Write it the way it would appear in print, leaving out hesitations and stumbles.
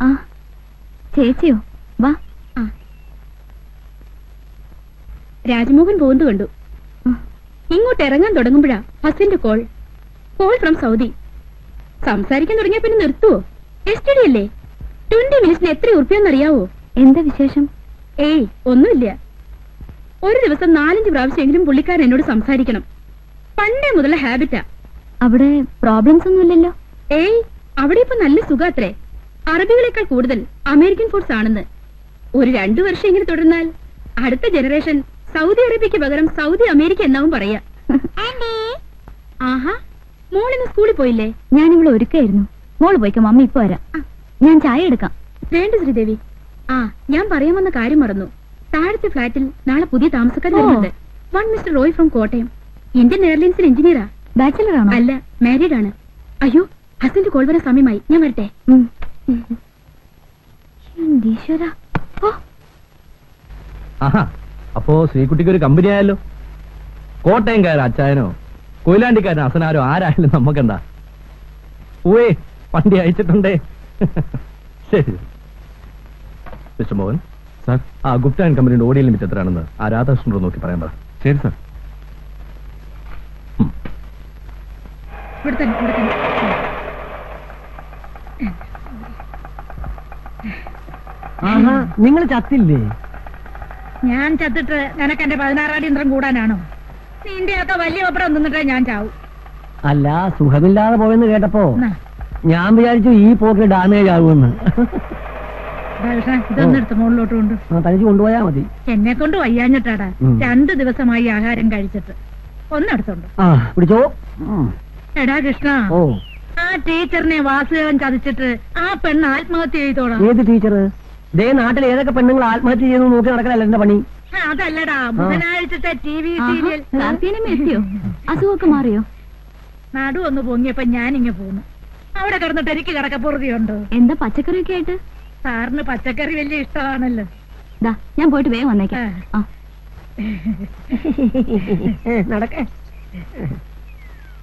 ആ ചേച്ചിയോ? വാ. രാജ്മോഹൻ പോകുന്നത് കണ്ടു. ഇങ്ങോട്ട് ഇറങ്ങാൻ തുടങ്ങുമ്പോഴാ ഹസിന്റെ കോൾ ഫ്രം സൗദി. സംസാരിക്കാൻ തുടങ്ങിയ പിന്നെ നിർത്തുവോ? എസ്റ്റിഡി അല്ലേ? 20 മിനിറ്റ്സിന് എത്ര ഉറുപ്പിയെന്നറിയാവോ? എന്താ വിശേഷം? ഏയ് ഒന്നുമില്ല. ഒരു ദിവസം 4-5 പ്രാവശ്യമെങ്കിലും പുള്ളിക്കാരൻ എന്നോട് സംസാരിക്കണം. പണ്ടേ മുതലുള്ള ഹാബിറ്റാ. അവിടെ പ്രോബ്ലംസ് ഒന്നുമില്ലല്ലോ? ഏയ് അവിടെ ഇപ്പൊ നല്ല സുഖാത്രേ. അറബികളെക്കാൾ കൂടുതൽ അമേരിക്കൻ ഫോഴ്സ് ആണെന്ന്. ഒരു 2 വർഷം ഇങ്ങനെ തുടർന്നാൽ അടുത്ത ജനറേഷൻ സൗദി അറേബ്യക്ക് പകരം സൗദി അമേരിക്ക എന്നാവും പറയാ. ആഹാ, മോളിന്ന് സ്കൂളിൽ പോയില്ലേ? ഞാൻ ഇവിടെ ഒരുക്കായിരുന്നു. മോള് പോയിക്കോ, മമ്മി ഇപ്പൊ വരാം. ഞാൻ ചായ എടുക്കാം. വേണ്ട ശ്രീദേവി. ഞാൻ പറയാൻ വന്ന കാര്യം മറന്നു. താഴത്തെ ഫ്ലാറ്റിൽ നാളെ പുതിയ താമസക്കാർ വരുന്നുണ്ട്. One mister Roy from Kottayam. Indian എയർലൈൻസിൽ എഞ്ചിനീയറാ. ബാച്ചലർ ആണോ? അല്ല, മാരീഡ് ആണ്. അയ്യോ, ഹസ്ബൻഡ് കോൾ വരാൻ സമയമായി. ഞാൻ വരട്ടെ. അപ്പോ ശ്രീകുട്ടിക്ക് ഒരു കമ്പനി ആയല്ലോ. കോട്ടയംകാരൻ അച്ചായനോ കൊയിലാണ്ടിക്കാരൻ അസനാരോ ആരായാലും നമുക്കെന്താ. പോവേ, വണ്ടി അയച്ചിട്ടുണ്ടേ. ശരി മിസ്റ്റർ മോഹൻ സാർ, ആ ഗുപ്ത ആൻഡ് കമ്പനിയുടെ ഓഡിയോ ലിമിറ്റ് എത്രയാണെന്ന് ആ രാധാകൃഷ്ണനോട് നോക്കി പറയാൻ പറ. ശരി സാർ. നിങ്ങൾ ചത്തില്ലേ? ഞാൻ ചത്തിട്ട് നിനക്ക് എന്റെ 16 അടി യന്ത്രം കൂടാനാണോ? നിന്റെയൊക്കെ വലിയ ഒപ്പരം നിന്നിട്ടേ ഞാൻ ചാവും. അല്ല, സുഖമില്ലാതെ പോയെന്ന് കേട്ടപ്പോ ഞാൻ വിചാരിച്ചു ഈ പോക്ക് ഡാമേജ് ആകുമെന്ന്. ഇതൊന്നും എടുത്ത് മുകളിലോട്ട് കൊണ്ട് തനിച്ച് കൊണ്ടുപോയാ മതി. എന്നെ കൊണ്ട് വയ്യാഞ്ഞിട്ടാടാ. 2 ദിവസമായി ആഹാരം കഴിച്ചിട്ട്. ഒന്നെടുത്തോണ്ട് പിടിച്ചോ. എടാ കൃഷ്ണ, ഓ, ആ ടീച്ചറിനെ വാസുദേവൻ ചതിച്ചിട്ട് ആ പെണ്ണ് ആത്മഹത്യ ചെയ്തോളാം. ഏത് ടീച്ചർ? ദേ നാട്ടിൽ ഏതൊക്കെ പെണ്ണുങ്ങൾ ആത്മഹത്യ ചെയ്യുന്നു നോക്കി നടക്കലല്ല എന്റെ പണി. അതല്ലടാ, ബുധനാഴ്ചത്തെ TV സീരിയൽ. എത്തിയോ? അസുഖമൊക്കെ മാറിയോ? നടു ഒന്ന് പൊങ്ങിയപ്പോ ഞാനിങ്ങ പോന്നു. അവിടെ കിടന്നിട്ട് എനിക്ക് കിടക്കപ്പുറതിയുണ്ടോ? എന്താ പച്ചക്കറിയൊക്കെ ആയിട്ട്? സാറിന് പച്ചക്കറി വലിയ ഇഷ്ടമാണല്ലോ. ഞാൻ പോയിട്ട് വേഗം വന്നേക്കാം. നടക്കേ.